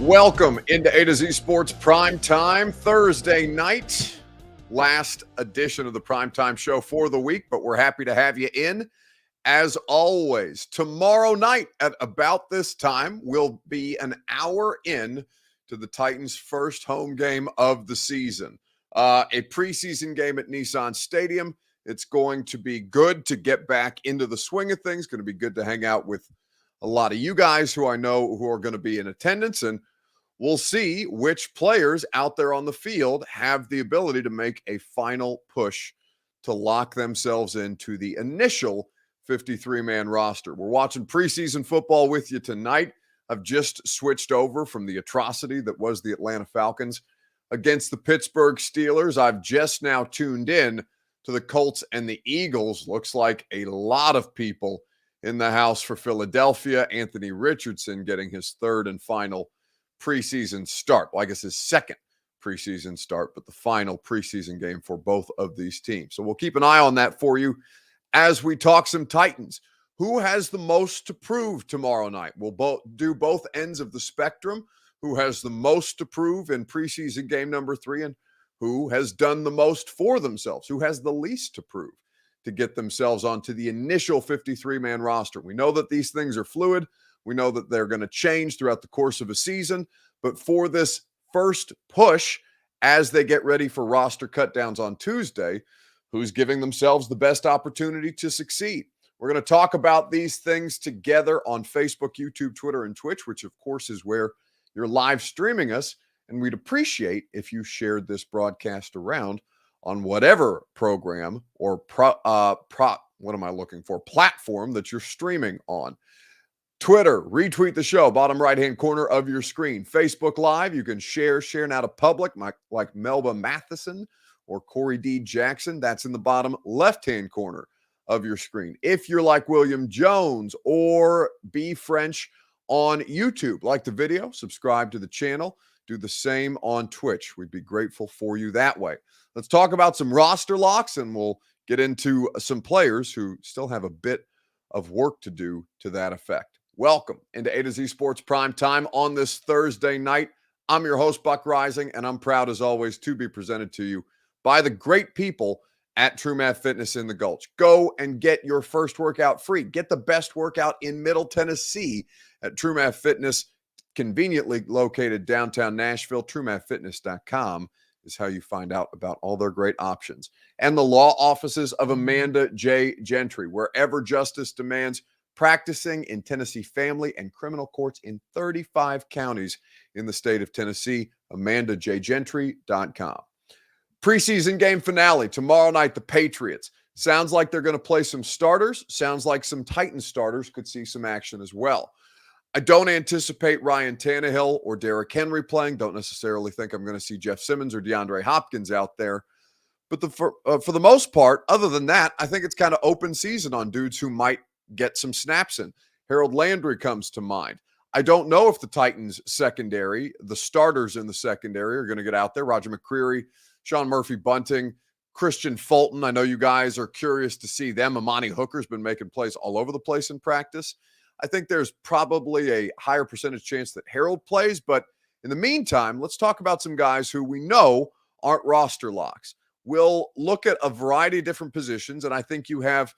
Welcome into A to Z Sports Prime Time Thursday night. Last edition of the Primetime Show for the week, but we're happy to have you in. As always, tomorrow night at about this time, we'll be an hour in to the Titans' first home game of the season. A preseason game at Nissan Stadium. It's going to be good to get back into the swing of things. Going to be good to hang out with a lot of you guys who I know who are going to be in attendance, and we'll see which players out there on the field have the ability to make a final push to lock themselves into the initial 53-man roster. We're watching preseason football with you tonight. I've just switched over from the atrocity that was the Atlanta Falcons against the Pittsburgh Steelers. I've just now tuned in to the Colts and the Eagles. Looks like a lot of people in the house for Philadelphia. Anthony Richardson getting his third and final preseason start. Well, I guess his second preseason start, but the final preseason game for both of these teams. So we'll keep an eye on that for you as we talk some Titans. Who has the most to prove tomorrow night? We'll do both ends of the spectrum. Who has the most to prove in preseason game number 3, and who has done the most for themselves? Who has the least to prove to get themselves onto the initial 53-man roster? We know that these things are fluid. We know that they're going to change throughout the course of a season, but for this first push, as they get ready for roster cutdowns on Tuesday, who's giving themselves the best opportunity to succeed? We're going to talk about these things together on Facebook, YouTube, Twitter, and Twitch, which of course is where you're live streaming us, and we'd appreciate if you shared this broadcast around on whatever program or platform that you're streaming on. Twitter, retweet the show, bottom right-hand corner of your screen. Facebook Live, you can share now to public, like Melba Matheson or Corey D. Jackson. That's in the bottom left-hand corner of your screen. If you're like William Jones or B. French on YouTube, like the video, subscribe to the channel, do the same on Twitch. We'd be grateful for you that way. Let's talk about some roster locks, and we'll get into some players who still have a bit of work to do to that effect. Welcome into A to Z Sports Prime Time on this Thursday night. I'm your host, Buck Rising, and I'm proud, as always, to be presented to you by the great people at True Math Fitness in the Gulch. Go and get your first workout free. Get the best workout in Middle Tennessee at True Math Fitness, conveniently located downtown Nashville. TrueMathFitness.com is how you find out about all their great options. And the law offices of Amanda J. Gentry, wherever justice demands, practicing in Tennessee family and criminal courts in 35 counties in the state of Tennessee. AmandaJGentry.com. Preseason game finale tomorrow night, the Patriots. Sounds like they're going to play some starters. Sounds like some Titans starters could see some action as well. I don't anticipate Ryan Tannehill or Derrick Henry playing. Don't necessarily think I'm going to see Jeff Simmons or DeAndre Hopkins out there. But for the most part, other than that, I think it's kind of open season on dudes who might get some snaps in. Harold Landry comes to mind. I don't know if the Titans secondary, the starters in the secondary, are going to get out there. Roger McCreary, Sean Murphy-Bunting, Christian Fulton. I know you guys are curious to see them. Amani Hooker's been making plays all over the place in practice. I think there's probably a higher percentage chance that Harold plays, but in the meantime, let's talk about some guys who we know aren't roster locks. We'll look at a variety of different positions, and I think you have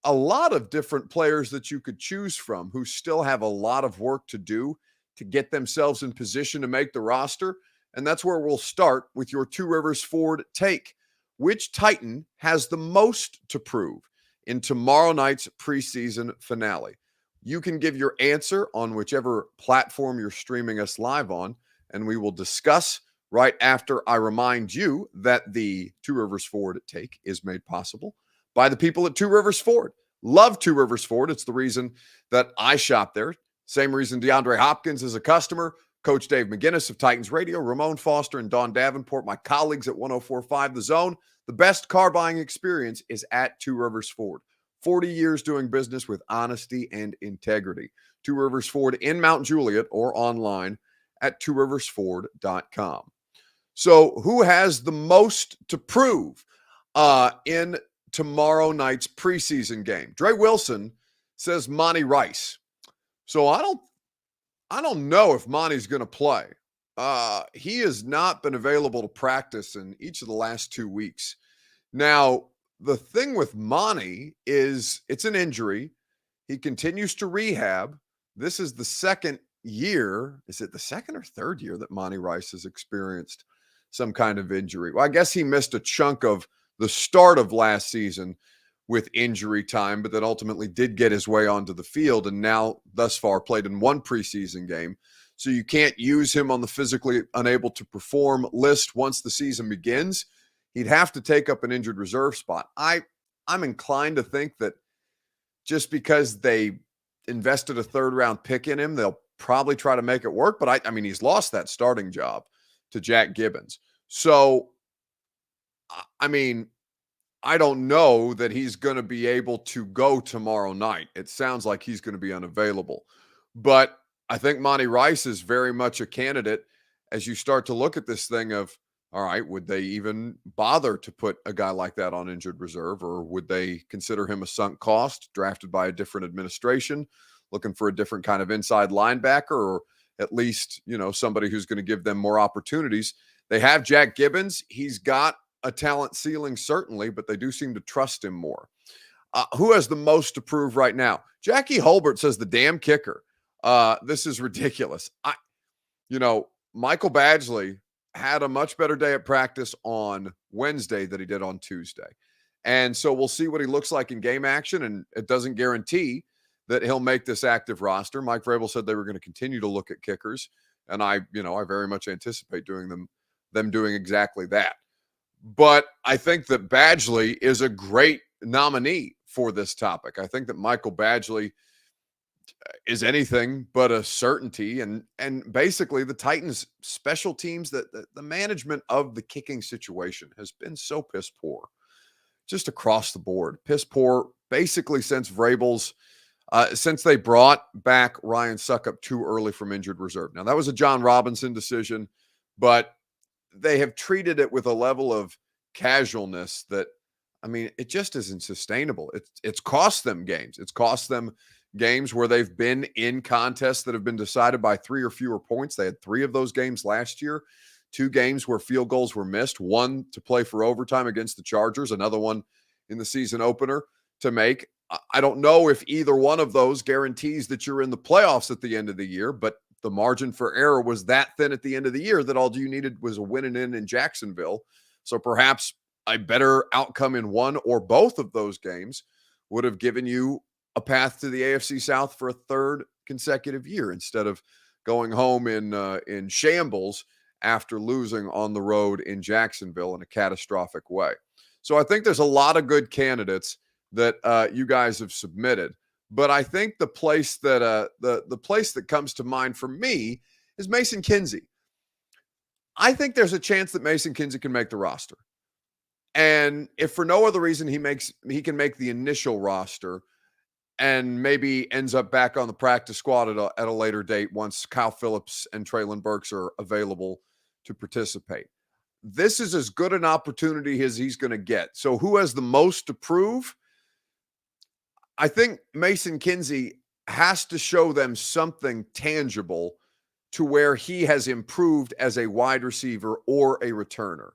a lot of different players that you could choose from who still have a lot of work to do to get themselves in position to make the roster. And that's where we'll start with your Two Rivers Ford take. Which Titan has the most to prove in tomorrow night's preseason finale? You can give your answer on whichever platform you're streaming us live on, and we will discuss right after I remind you that the Two Rivers Ford take is made possible by the people at Two Rivers Ford. Love Two Rivers Ford. It's the reason that I shop there. Same reason DeAndre Hopkins is a customer. Coach Dave McGinnis of Titans Radio, Ramon Foster and Don Davenport, my colleagues at 104.5 The Zone. The best car buying experience is at Two Rivers Ford. 40 years doing business with honesty and integrity. Two Rivers Ford in Mount Juliet or online at tworiversford.com. So who has the most to prove? in tomorrow night's preseason game. Dre Wilson says Monty Rice. So I don't know if Monty's going to play. He has not been available to practice in each of the last 2 weeks. Now, the thing with Monty is it's an injury. He continues to rehab. This is the second year. Is it the second or third year that Monty Rice has experienced some kind of injury? Well, I guess he missed a chunk of the start of last season with injury time, but then ultimately did get his way onto the field and now thus far played in one preseason game. So you can't use him on the physically unable to perform list once the season begins. He'd have to take up an injured reserve spot. I'm inclined to think that just because they invested a third-round pick in him, they'll probably try to make it work. But I mean, he's lost that starting job to Jack Gibbons. So, I mean, I don't know that he's going to be able to go tomorrow night. It sounds like he's going to be unavailable. But I think Monty Rice is very much a candidate as you start to look at this thing of, all right, would they even bother to put a guy like that on injured reserve, or would they consider him a sunk cost, drafted by a different administration, looking for a different kind of inside linebacker, or at least, somebody who's going to give them more opportunities? They have Jack Gibbons. He's got a talent ceiling, certainly, but they do seem to trust him more. Who has the most to prove right now? Jackie Holbert says the damn kicker. This is ridiculous. Michael Badgley had a much better day at practice on Wednesday than he did on Tuesday. And so we'll see what he looks like in game action, and it doesn't guarantee that he'll make this active roster. Mike Vrabel said they were going to continue to look at kickers, and I very much anticipate them doing exactly that. But I think that Badgley is a great nominee for this topic. I think that Michael Badgley is anything but a certainty. And basically the Titans special teams, that the management of the kicking situation has been so piss poor, just across the board, piss poor, basically since Vrabel's, since they brought back Ryan Suckup too early from injured reserve. Now that was a John Robinson decision, but they have treated it with a level of casualness that, it just isn't sustainable. It's cost them games. It's cost them games where they've been in contests that have been decided by 3 or fewer points. They had 3 of those games last year, 2 games where field goals were missed, 1 to play for overtime against the Chargers, another one in the season opener to make. I don't know if either one of those guarantees that you're in the playoffs at the end of the year, but the margin for error was that thin at the end of the year that all you needed was a win in Jacksonville. So perhaps a better outcome in one or both of those games would have given you a path to the AFC South for a third consecutive year instead of going home in shambles after losing on the road in Jacksonville in a catastrophic way. So I think there's a lot of good candidates that you guys have submitted. But I think the place that the place that comes to mind for me is Mason Kinsey. I think there's a chance that Mason Kinsey can make the roster. And if for no other reason he can make the initial roster and maybe ends up back on the practice squad at a later date once Kyle Phillips and Treylon Burks are available to participate. This is as good an opportunity as he's going to get. So who has the most to prove? I think Mason Kinsey has to show them something tangible to where he has improved as a wide receiver or a returner.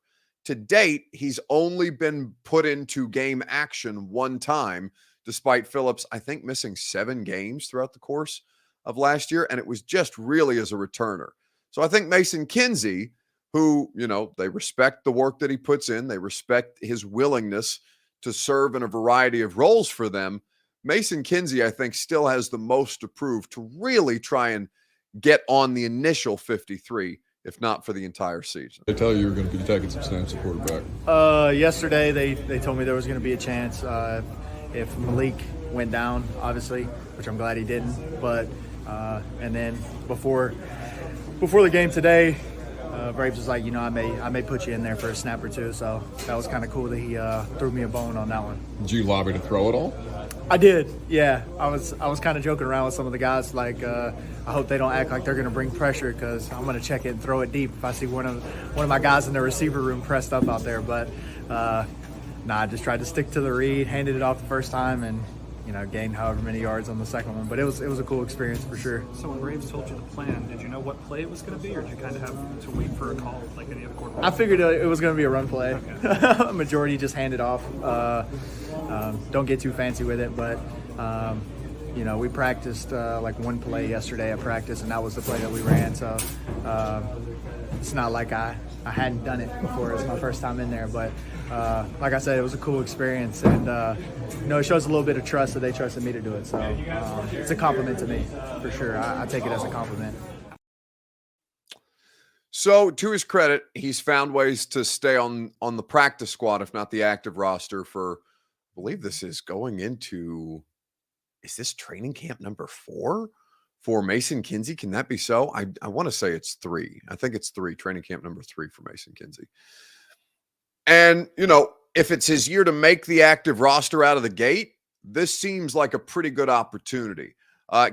To date, he's only been put into game action one time, despite Phillips, I think, missing 7 games throughout the course of last year, and it was just really as a returner. So I think Mason Kinsey, who, they respect the work that he puts in, they respect his willingness to serve in a variety of roles for them. Mason Kinsey, I think, still has the most to prove to really try and get on the initial 53, if not for the entire season. They tell you you're going to be taking some snaps at quarterback. Yesterday, they told me there was going to be a chance if Malik went down, obviously, which I'm glad he didn't. But and then before the game today, Braves was like, I may put you in there for a snap or two. So that was kind of cool that he threw me a bone on that one. Did you lobby to throw it all? I did, yeah. I was kind of joking around with some of the guys, like I hope they don't act like they're going to bring pressure because I'm going to check it and throw it deep if I see one of my guys in the receiver room pressed up out there. But I just tried to stick to the read, handed it off the first time, and gained however many yards on the second one. But it was a cool experience for sure. So when Braves told you the plan, did you know what play it was going to be, or did you kind of have to wait for a call like any other quarterback? I figured it was going to be a run play. Okay. Majority just handed off. Don't get too fancy with it, but we practiced like one play yesterday at practice, and that was the play that we ran. So it's not like I hadn't done it before. It was my first time in there, but like I said, it was a cool experience, and it shows a little bit of trust that they trusted me to do it. So it's a compliment to me, for sure. I take it as a compliment. So to his credit, he's found ways to stay on the practice squad, if not the active roster, for, I believe this is going into, is this training camp number 4 for Mason Kinsey? Can that be so? I want to say it's 3. I think it's 3, training camp number 3 for Mason Kinsey. And, if it's his year to make the active roster out of the gate, this seems like a pretty good opportunity.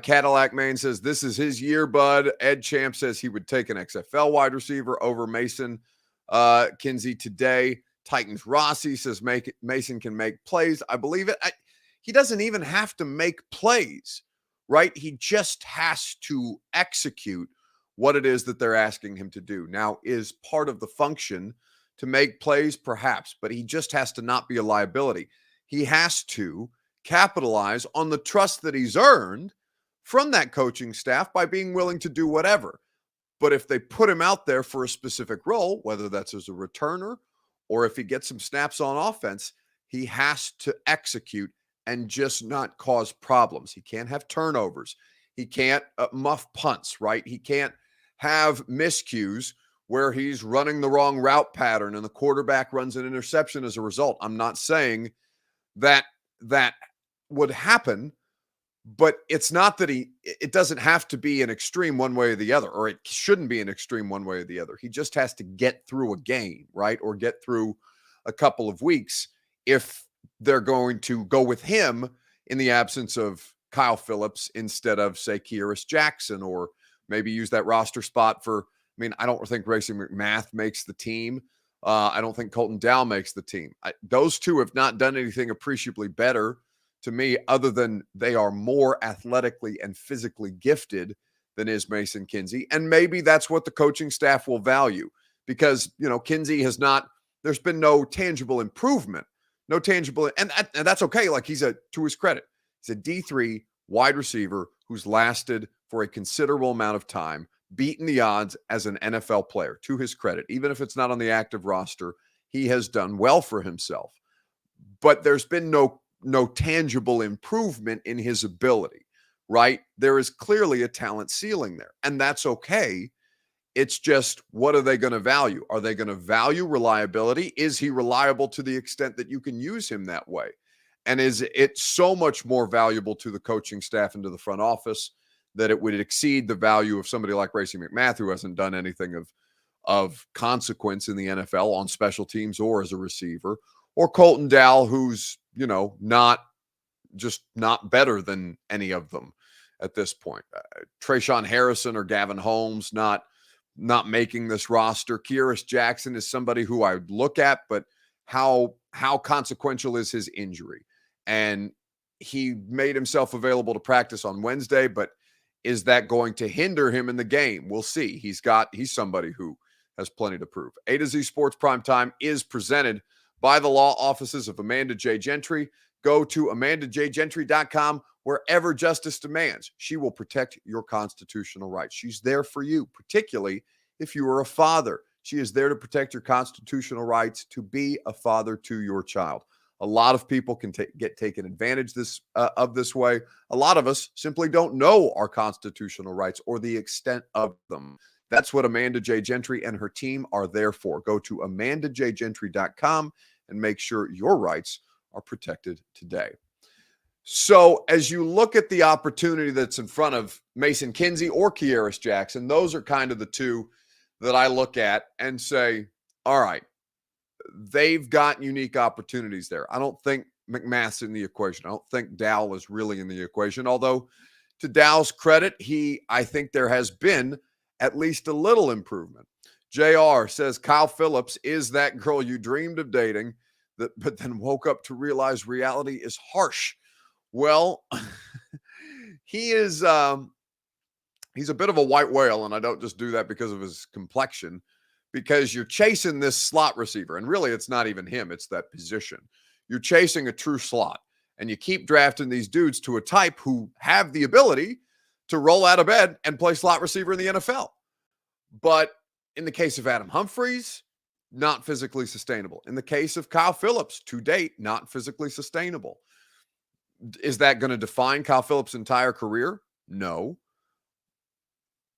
Cadillac Maine says this is his year, bud. Ed Champ says he would take an XFL wide receiver over Mason Kinsey today. Titans Rossi says Mason can make plays. I believe it. He doesn't even have to make plays, right? He just has to execute what it is that they're asking him to do. Now, is part of the function to make plays? Perhaps, but he just has to not be a liability. He has to capitalize on the trust that he's earned from that coaching staff by being willing to do whatever. But if they put him out there for a specific role, whether that's as a returner or if he gets some snaps on offense, he has to execute and just not cause problems. He can't have turnovers. He can't muff punts, right? He can't have miscues where he's running the wrong route pattern and the quarterback runs an interception as a result. I'm not saying that would happen, but it's not that it doesn't have to be an extreme one way or the other, or it shouldn't be an extreme one way or the other. He just has to get through a game, right? Or get through a couple of weeks if they're going to go with him in the absence of Kyle Phillips instead of, say, Kearis Jackson, or maybe use that roster spot for, I don't think Racing McMath makes the team. I don't think Colton Dow makes the team. Those two have not done anything appreciably better to me, other than they are more athletically and physically gifted than is Mason Kinsey. And maybe that's what the coaching staff will value, because, Kinsey has not, there's been no tangible improvement, and that's okay. Like, to his credit, he's a D3 wide receiver who's lasted for a considerable amount of time, beaten the odds as an NFL player. To his credit, even if it's not on the active roster, he has done well for himself. But there's been no tangible improvement in his ability, right? There is clearly a talent ceiling there, and that's okay. It's just, what are they going to value? Are they going to value reliability? Is he reliable to the extent that you can use him that way? And is it so much more valuable to the coaching staff and to the front office that it would exceed the value of somebody like Racing McMath, who hasn't done anything of consequence in the NFL on special teams or as a receiver, or Colton Dow, who's, not better than any of them at this point. Trayshawn Harrison or Gavin Holmes, not making this roster. Kearis Jackson is somebody who I would look at, but how consequential is his injury? And he made himself available to practice on Wednesday, but is that going to hinder him in the game? We'll see. He's somebody who has plenty to prove. A to Z Sports Primetime is presented by the law offices of Amanda J Gentry. Go to AmandaJGentry.com. Wherever justice demands, she will protect your constitutional rights. She's there for you, particularly if you are a father. She is there to protect your constitutional rights to be a father to your child. A lot of people can get taken advantage of this way. A lot of us simply don't know our constitutional rights or the extent of them. That's what Amanda J Gentry and her team are there for. Go to AmandaJGentry.com and make sure your rights are protected today. So as you look at the opportunity that's in front of Mason Kinsey or Kearis Jackson, those are kind of the two that I look at and say, all right, they've got unique opportunities there. I don't think McMath's in the equation. I don't think Dow is really in the equation, although to Dow's credit, I think there has been at least a little improvement. JR says Kyle Phillips is that girl you dreamed of dating. but then woke up to realize reality is harsh. Well, he is he's a bit of a white whale, and I don't just do that because of his complexion, because you're chasing this slot receiver, and really it's not even him, it's that position. You're chasing a true slot, and you keep drafting these dudes to a type who have the ability to roll out of bed and play slot receiver in the NFL. But in the case of Adam Humphries, not physically sustainable. In the case of Kyle Phillips, to date, not physically sustainable. Is that going to define Kyle Phillips' entire career? No.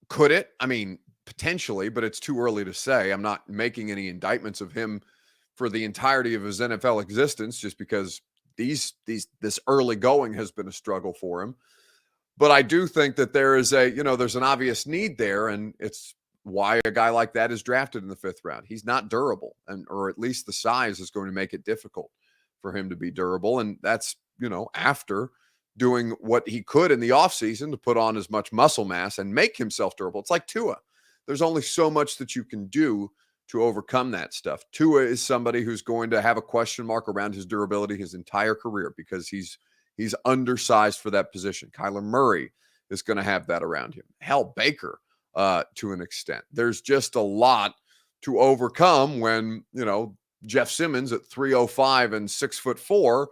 Could it? I mean, potentially, but it's too early to say. I'm not making any indictments of him for the entirety of his NFL existence, just because this early going has been a struggle for him. But I do think that there is there's an obvious need there, and it's why a guy like that is drafted in the 5th round. He's not durable, or at least the size is going to make it difficult for him to be durable. And that's, after doing what he could in the offseason to put on as much muscle mass and make himself durable. It's like Tua. There's only so much that you can do to overcome that stuff. Tua is somebody who's going to have a question mark around his durability his entire career because he's undersized for that position. Kyler Murray is going to have that around him. Hell, Baker, to an extent. There's just a lot to overcome when, Jeff Simmons at 305 and 6'4"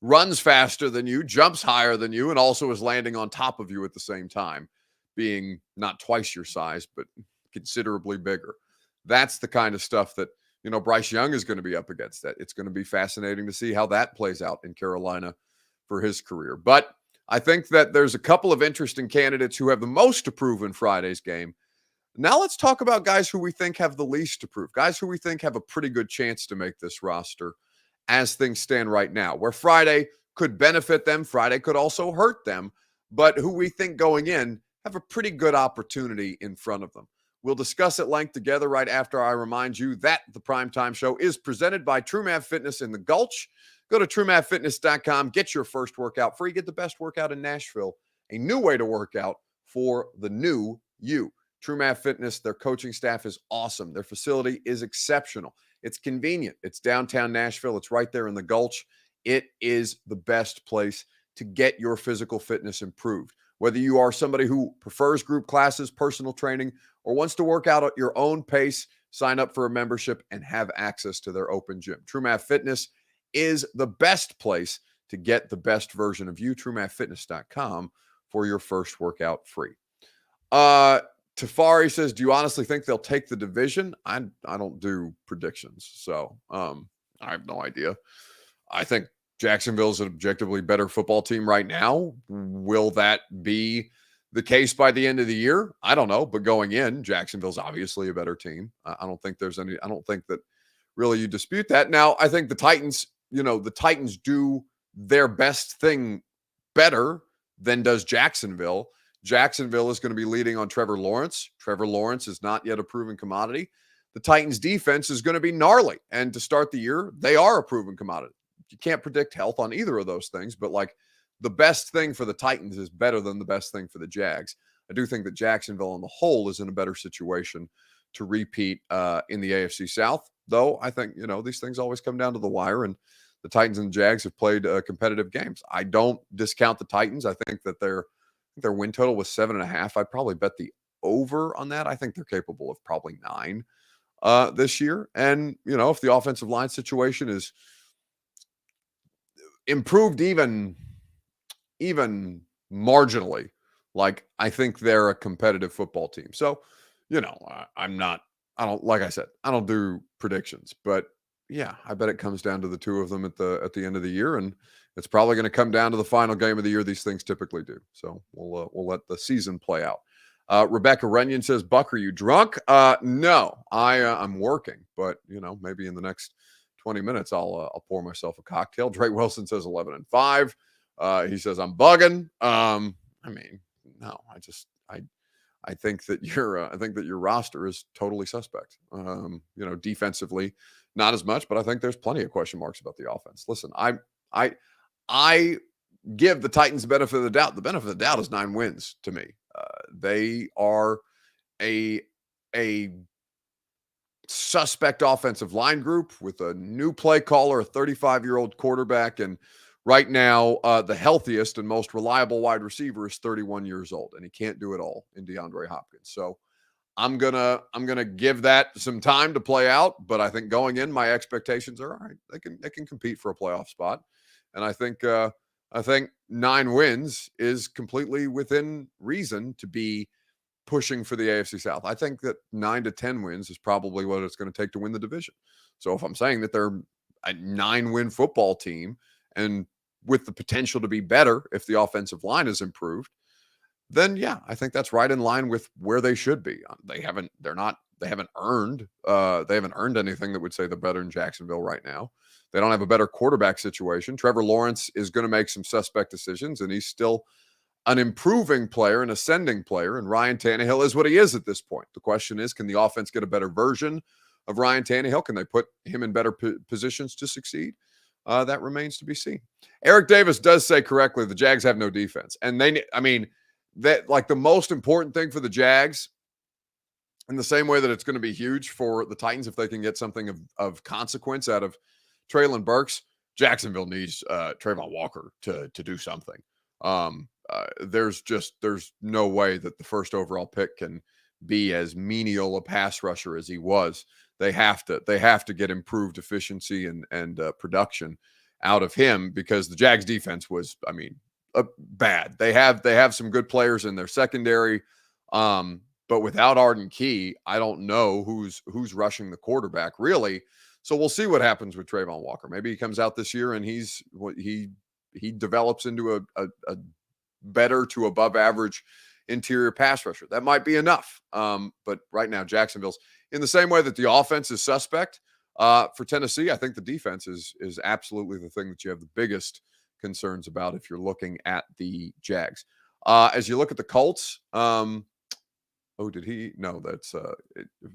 runs faster than you, jumps higher than you, and also is landing on top of you at the same time, being not twice your size, but considerably bigger. That's the kind of stuff that, Bryce Young is going to be up against. That it's going to be fascinating to see how that plays out in Carolina for his career. But I think that there's a couple of interesting candidates who have the most to prove in Friday's game. Now let's talk about guys who we think have the least to prove, guys who we think have a pretty good chance to make this roster as things stand right now, where Friday could benefit them, Friday could also hurt them, but who we think going in have a pretty good opportunity in front of them. We'll discuss at length together right after I remind you that the Primetime Show is presented by TrueMath Fitness in the Gulch. Go to TrueMathFitness.com, get your first workout free, get the best workout in Nashville, a new way to work out for the new you. TrueMath Fitness, their coaching staff is awesome. Their facility is exceptional. It's convenient. It's downtown Nashville. It's right there in the Gulch. It is the best place to get your physical fitness improved. Whether you are somebody who prefers group classes, personal training, or wants to work out at your own pace, sign up for a membership and have access to their open gym. TrueMath Fitness is the best place to get the best version of you. TrueMathFitness.com for your first workout free. Tafari says, do you honestly think they'll take the division? I don't do predictions, so I have no idea. I think Jacksonville's an objectively better football team right now. Will that be the case by the end of the year? I don't know, but going in, Jacksonville's obviously a better team. I don't think that really you dispute that. Now, I think the Titans do their best thing better than does Jacksonville. Jacksonville is going to be leading on Trevor Lawrence. Trevor Lawrence is not yet a proven commodity. The Titans defense is going to be gnarly. And to start the year, they are a proven commodity. You can't predict health on either of those things, but the best thing for the Titans is better than the best thing for the Jags. I do think that Jacksonville on the whole is in a better situation to repeat in the AFC South, though I think, these things always come down to the wire, and the Titans and Jags have played competitive games. I don't discount the Titans. I think that their win total was 7.5. I'd probably bet the over on that. I think they're capable of probably 9 this year. And, if the offensive line situation is improved even marginally, I think they're a competitive football team. So, I don't do predictions, but yeah, I bet it comes down to the two of them at the end of the year, and it's probably going to come down to the final game of the year. These things typically do. So we'll let the season play out. Rebecca Runyon says, Buck, are you drunk? No, I'm working, but maybe in the next 20 minutes, I'll pour myself a cocktail. Drake Wilson says 11-5. He says I'm bugging. No, I think that your roster is totally suspect. Defensively, not as much, but I think there's plenty of question marks about the offense. Listen, I give the Titans the benefit of the doubt. The benefit of the doubt is 9 wins to me. They are a suspect offensive line group with a new play caller, a 35-year-old quarterback, and right now the healthiest and most reliable wide receiver is 31 years old, and he can't do it all in DeAndre Hopkins. So I'm gonna give that some time to play out, but I think going in, my expectations are all right. They can compete for a playoff spot, and I think 9 wins is completely within reason to be pushing for the AFC South. I think that 9 to 10 wins is probably what it's going to take to win the division. So if I'm saying that they're a 9-win football team and with the potential to be better if the offensive line is improved, then yeah, I think that's right in line with where they should be. They haven't earned anything that would say they're better than Jacksonville right now. They don't have a better quarterback situation. Trevor Lawrence is going to make some suspect decisions, and he's still an improving player, an ascending player, and Ryan Tannehill is what he is at this point. The question is, can the offense get a better version of Ryan Tannehill? Can they put him in better positions to succeed? That remains to be seen. Eric Davis does say correctly, the Jags have no defense. And that like the most important thing for the Jags, in the same way that it's going to be huge for the Titans if they can get something of consequence out of Treylon Burks, Jacksonville needs Trayvon Walker to do something. There's no way that the first overall pick can be as menial a pass rusher as he was. They have to get improved efficiency and production out of him, because the Jags defense was, bad. They have some good players in their secondary, but without Arden Key, I don't know who's rushing the quarterback really. So we'll see what happens with Trayvon Walker. Maybe he comes out this year and he develops into a better to above average interior pass rusher. That might be enough. But right now, Jacksonville's in the same way that the offense is suspect for Tennessee. I think the defense is absolutely the thing that you have the biggest concerns about if you're looking at the Jags. As you look at the Colts, that's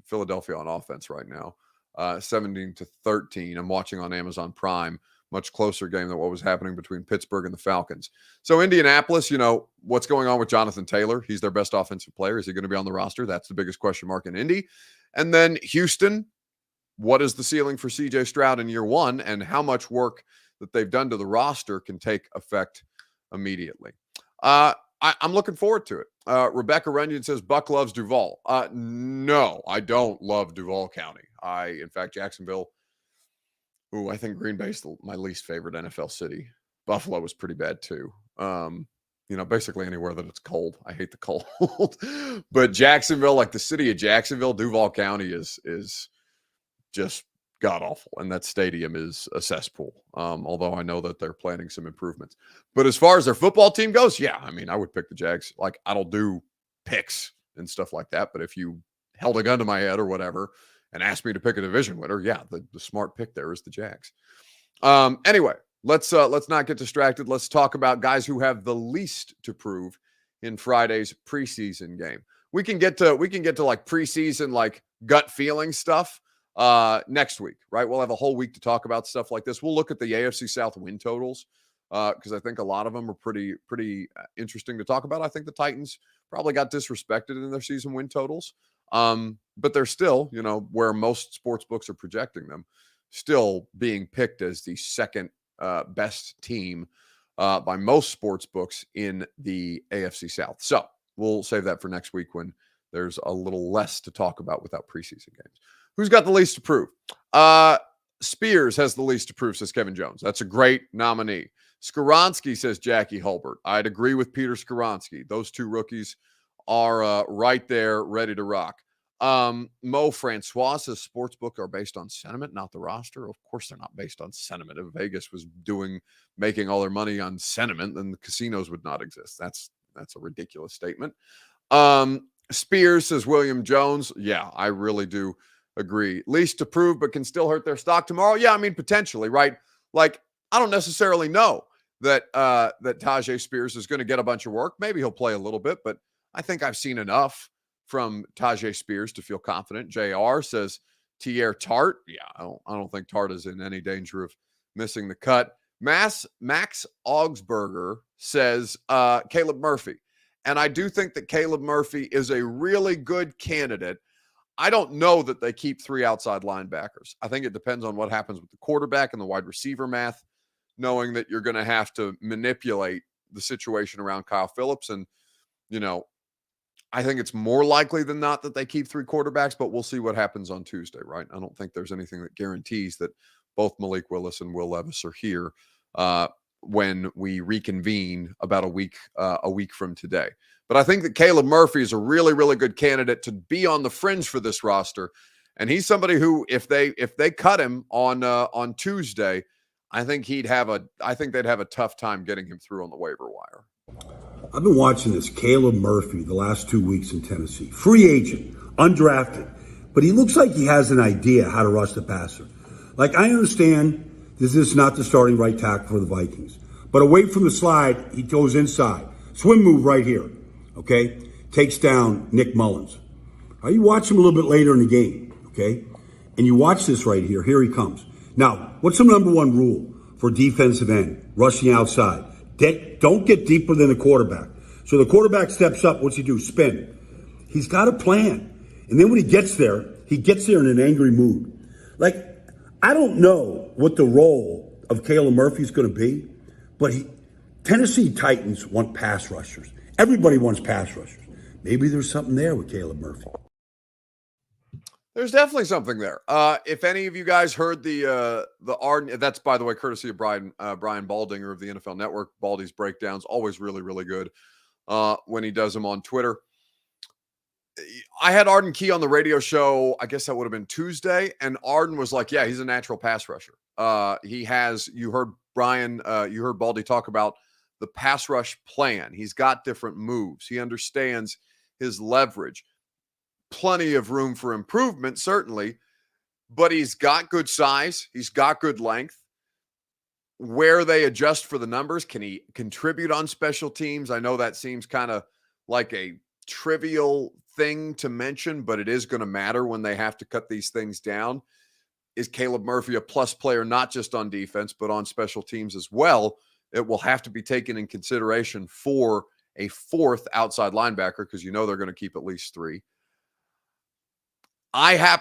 Philadelphia on offense right now, 17-13. I'm watching on Amazon Prime. Much closer game than what was happening between Pittsburgh and the Falcons. So Indianapolis, what's going on with Jonathan Taylor? He's their best offensive player. Is he going to be on the roster? That's the biggest question mark in Indy. And then Houston, what is the ceiling for CJ Stroud in year one, and how much work that they've done to the roster can take effect immediately? I'm looking forward to it. Rebecca Runyon says Buck loves Duval. No, I don't love Duval County. In fact, Jacksonville. I think Green Bay's my least favorite NFL city. Buffalo was pretty bad too. Basically anywhere that it's cold. I hate the cold. But Jacksonville, like the city of Jacksonville, Duval County is just god awful, and that stadium is a cesspool. Although I know that they're planning some improvements. But as far as their football team goes, yeah, I would pick the Jags. Like, I don't do picks and stuff like that, but if you held a gun to my head or whatever and asked me to pick a division winner, yeah, the smart pick there is the Jags. Anyway, let's not get distracted. Let's talk about guys who have the least to prove in Friday's preseason game. We can get to like preseason, like gut feeling stuff next week, right? We'll have a whole week to talk about stuff like this. We'll look at the AFC South win totals because I think a lot of them are pretty interesting to talk about. I think the Titans probably got disrespected in their season win totals. But they're still, where most sports books are projecting them, still being picked as the second best team by most sports books in the AFC South. So we'll save that for next week when there's a little less to talk about without preseason games. Who's got the least to prove? Spears has the least to prove, says Kevin Jones. That's a great nominee. Skoronski says Jackie Hulbert. I'd agree with Peter Skoronski. Those two rookies are right there, ready to rock. Mo Francois says sportsbook are based on sentiment, not the roster. Of course, they're not based on sentiment. If Vegas was making all their money on sentiment, then the casinos would not exist. That's a ridiculous statement. Spears says William Jones. Yeah, I really do agree. Least to prove, but can still hurt their stock tomorrow. Yeah, potentially, right? Like, I don't necessarily know that Tajay Spears is going to get a bunch of work. Maybe he'll play a little bit, but I think I've seen enough from Tajay Spears to feel confident. JR says Tierre Tart. Yeah, I don't think Tart is in any danger of missing the cut. Max Augsburger says Caleb Murphy. And I do think that Caleb Murphy is a really good candidate. I don't know that they keep 3 outside linebackers. I think it depends on what happens with the quarterback and the wide receiver math, knowing that you're going to have to manipulate the situation around Kyle Phillips. And, I think it's more likely than not that they keep 3 quarterbacks, but we'll see what happens on Tuesday, right? I don't think there's anything that guarantees that both Malik Willis and Will Levis are here when we reconvene about a week from today. But I think that Caleb Murphy is a really, really good candidate to be on the fringe for this roster. And he's somebody who, if they cut him on Tuesday, I think they'd have a tough time getting him through on the waiver wire. I've been watching this Caleb Murphy the last 2 weeks in Tennessee. Free agent, undrafted, but he looks like he has an idea how to rush the passer. Like, I understand this is not the starting right tackle for the Vikings, but away from the slide, he goes inside. Swim move right here, okay? Takes down Nick Mullins. You watch him a little bit later in the game, okay? And you watch this right here. Here he comes. Now, what's the number one rule for defensive end? Rushing outside. Don't get deeper than the quarterback. So the quarterback steps up. What's he do? Spin. He's got a plan. And then when he gets there in an angry mood. Like, I don't know what the role of Caleb Murphy is going to be, but Tennessee Titans want pass rushers. Everybody wants pass rushers. Maybe there's something there with Caleb Murphy. There's definitely something there. If any of you guys heard the Arden, that's, by the way, courtesy of Brian Baldinger of the NFL Network. Baldy's breakdowns, always really, really good when he does them on Twitter. I had Arden Key on the radio show, I guess that would have been Tuesday, and Arden was like, yeah, he's a natural pass rusher. You heard Baldy talk about the pass rush plan. He's got different moves. He understands his leverage. Plenty of room for improvement, certainly, but he's got good size. He's got good length. Where they adjust for the numbers, can he contribute on special teams? I know that seems kind of like a trivial thing to mention, but it is going to matter when they have to cut these things down. Is Caleb Murphy a plus player, not just on defense, but on special teams as well? It will have to be taken in consideration for a 4th outside linebacker, because they're going to keep at least 3. I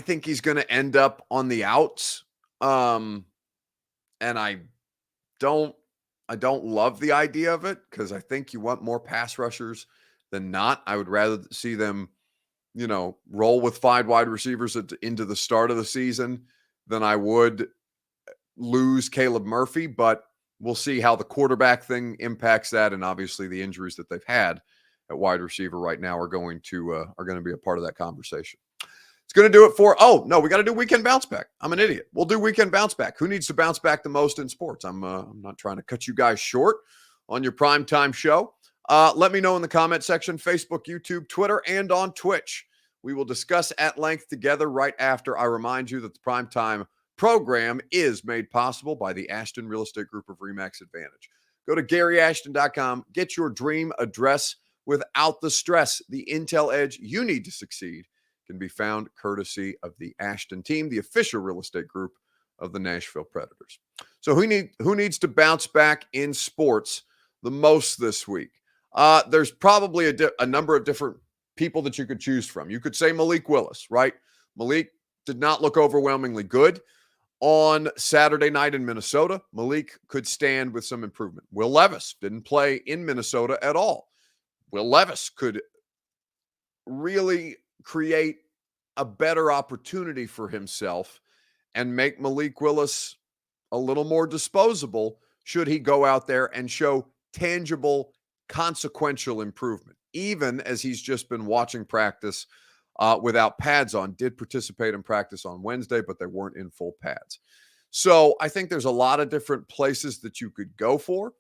think he's going to end up on the outs. And I don't love the idea of it, because I think you want more pass rushers than not. I would rather see them, roll with 5 wide receivers into the start of the season than I would lose Caleb Murphy, but we'll see how the quarterback thing impacts that. And obviously the injuries that they've had at wide receiver right now are going to be a part of that conversation. It's going to do it for, we got to do weekend bounce back. I'm an idiot. We'll do weekend bounce back. Who needs to bounce back the most in sports? I'm not trying to cut you guys short on your primetime show. Let me know in the comment section, Facebook, YouTube, Twitter, and on Twitch. We will discuss at length together right after I remind you that the primetime program is made possible by the Ashton Real Estate Group of RE/MAX Advantage. Go to GaryAshton.com. Get your dream address without the stress. The intel edge you need to succeed can be found courtesy of the Ashton team, the official real estate group of the Nashville Predators. So who needs to bounce back in sports the most this week? There's probably a number of different people that you could choose from. You could say Malik Willis, right? Malik did not look overwhelmingly good on Saturday night in Minnesota. Malik could stand with some improvement. Will Levis didn't play in Minnesota at all. Will Levis could really create a better opportunity for himself and make Malik Willis a little more disposable should he go out there and show tangible, consequential improvement, even as he's just been watching practice without pads on. Did participate in practice on Wednesday, but they weren't in full pads. So I think there's a lot of different places that you could go for.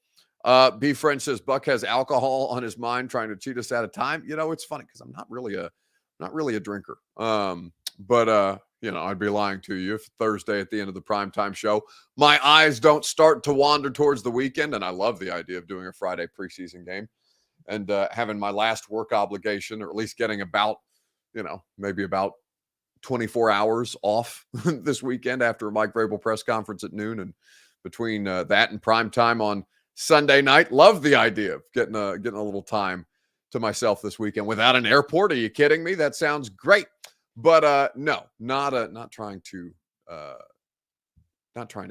B Friend says Buck has alcohol on his mind trying to cheat us out of time. It's funny because I'm not really a drinker. But I'd be lying to you if Thursday at the end of the primetime show, my eyes don't start to wander towards the weekend. And I love the idea of doing a Friday preseason game and having my last work obligation, or at least getting about, maybe about 24 hours off this weekend after a Mike Vrabel press conference at noon. And between that and primetime on Sunday night, love the idea of getting a little time to myself this weekend without an airport. Are you kidding me? That sounds great. But no, not trying to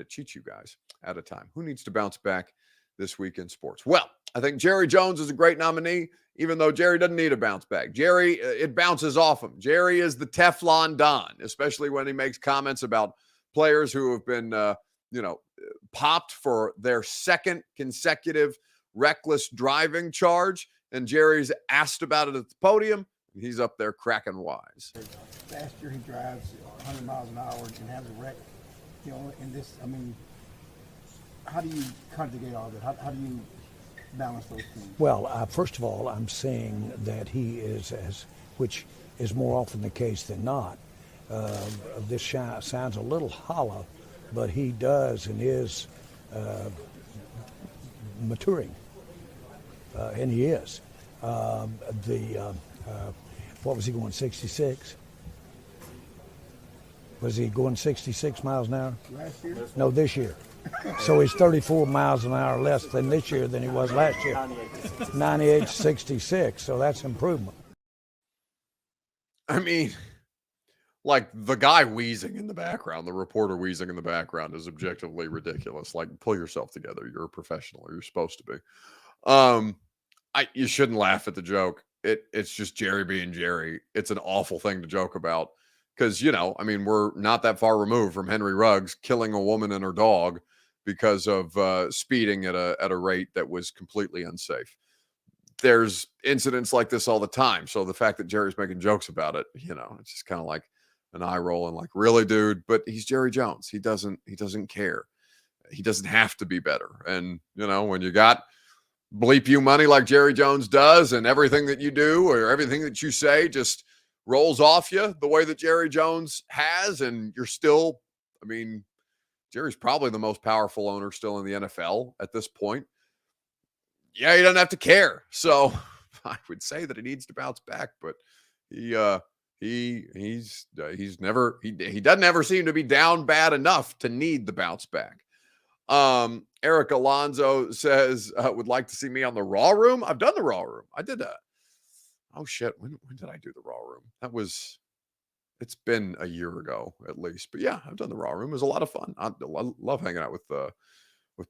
cheat you guys at a time. Who needs to bounce back this week in sports? Well, I think Jerry Jones is a great nominee, even though Jerry doesn't need a bounce back. Jerry, it bounces off him. Jerry is the Teflon Don, especially when he makes comments about players who have been, popped for their second consecutive reckless driving charge. And Jerry's asked about it at the podium. And he's up there cracking wise. Faster he drives 100 miles an hour and has a wreck, in this, how do you conjugate all that? How do you balance those things? Well, first of all, I'm saying that he is, which is more often the case than not. This sounds a little hollow, but he does and is maturing, and he is. What was he going, 66? Was he going 66 miles an hour? Last year? No, this year. So he's 34 miles an hour less than this year than he was last year. 98 66, so that's improvement. I mean, like the guy wheezing in the background, the reporter wheezing in the background is objectively ridiculous. Like, pull yourself together. You're a professional, or you're supposed to be. You shouldn't laugh at the joke. It's just Jerry being Jerry. It's an awful thing to joke about because, we're not that far removed from Henry Ruggs killing a woman and her dog because of speeding at a rate that was completely unsafe. There's incidents like this all the time. So the fact that Jerry's making jokes about it, it's just kind of like an eye roll and like, really, dude? But he's Jerry Jones. He doesn't care. He doesn't have to be better. And, when you got bleep you money like Jerry Jones does and everything that you do or everything that you say just rolls off you the way that Jerry Jones has, and you're still, Jerry's probably the most powerful owner still in the NFL at this point. Yeah, he doesn't have to care. So I would say that he needs to bounce back, but he doesn't ever seem to be down bad enough to need the bounce back. Eric Alonzo says, would like to see me on the Raw Room. I've done the Raw Room. I did that. Oh shit. When did I do the Raw Room? It's been a year ago at least, but yeah, I've done the Raw Room. It was a lot of fun. I love hanging out with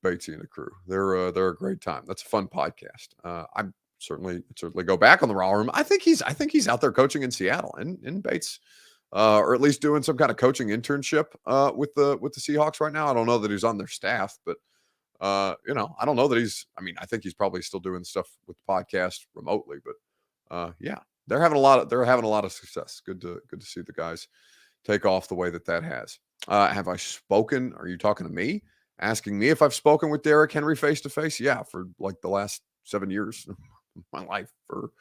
Batesy and the crew. They're a great time. That's a fun podcast. I'm certainly go back on the Raw Room. I think he's out there coaching in Seattle in Bates, or at least doing some kind of coaching internship with the Seahawks right now. I don't know that he's on their staff, but I don't know that he's. I think he's probably still doing stuff with the podcast remotely. But yeah, they're having a lot of success. Good to see the guys take off the way that has. Have I spoken? Are you talking to me? Asking me if I've spoken with Derrick Henry face to face? Yeah, for like the last 7 years of my life, for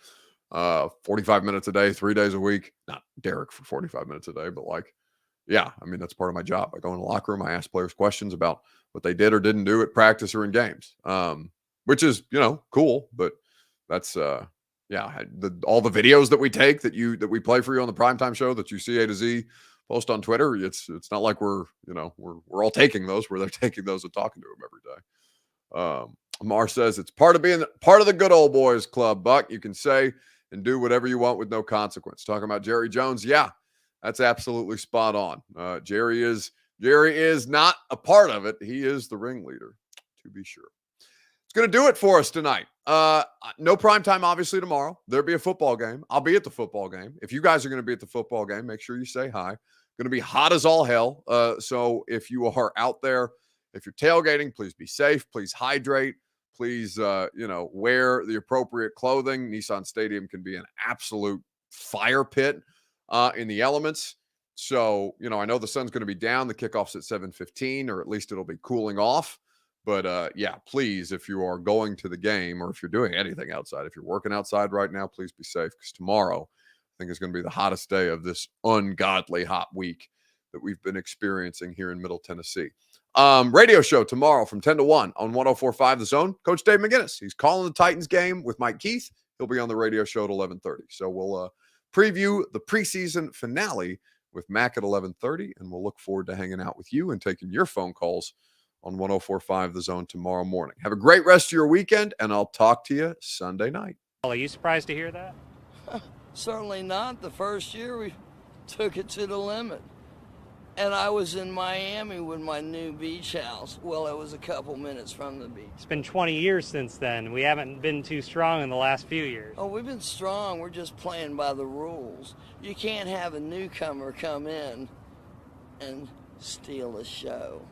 45 minutes a day, 3 days a week. Not Derrick for 45 minutes a day, but yeah, that's part of my job. I go in the locker room, I ask players questions about what they did or didn't do at practice or in games, which is, cool. But that's, all the videos that we take that we play for you on the primetime show that you see A to Z post on Twitter. It's not like we're all taking those where they're taking those and talking to them every day. Amar says it's part of being part of the good old boys club, Buck. You can say and do whatever you want with no consequence. Talking about Jerry Jones. Yeah, that's absolutely spot on. Jerry is not a part of it. He is the ringleader, to be sure. It's going to do it for us tonight. No prime time, obviously, tomorrow. There'll be a football game. I'll be at the football game. If you guys are going to be at the football game, make sure you say hi. Going to be hot as all hell. So if you are out there, if you're tailgating, please be safe. Please hydrate. Please, wear the appropriate clothing. Nissan Stadium can be an absolute fire pit in the elements. So, I know the sun's going to be down. The kickoff's at 7:15, or at least it'll be cooling off. But yeah, please, if you are going to the game or if you're doing anything outside, if you're working outside right now, please be safe, because tomorrow I think is going to be the hottest day of this ungodly hot week that we've been experiencing here in Middle Tennessee. Radio show tomorrow from 10 to 1 on 104.5 The Zone. Coach Dave McGinnis, he's calling the Titans game with Mike Keith. He'll be on the radio show at 11:30. So we'll preview the preseason finale with Mac at 11:30, and we'll look forward to hanging out with you and taking your phone calls on 104.5 The Zone tomorrow morning. Have a great rest of your weekend, and I'll talk to you Sunday night. Are you surprised to hear that? Certainly not. The first year we took it to the limit. And I was in Miami with my new beach house. Well, it was a couple minutes from the beach. It's been 20 years since then. We haven't been too strong in the last few years. Oh, we've been strong. We're just playing by the rules. You can't have a newcomer come in and steal a show.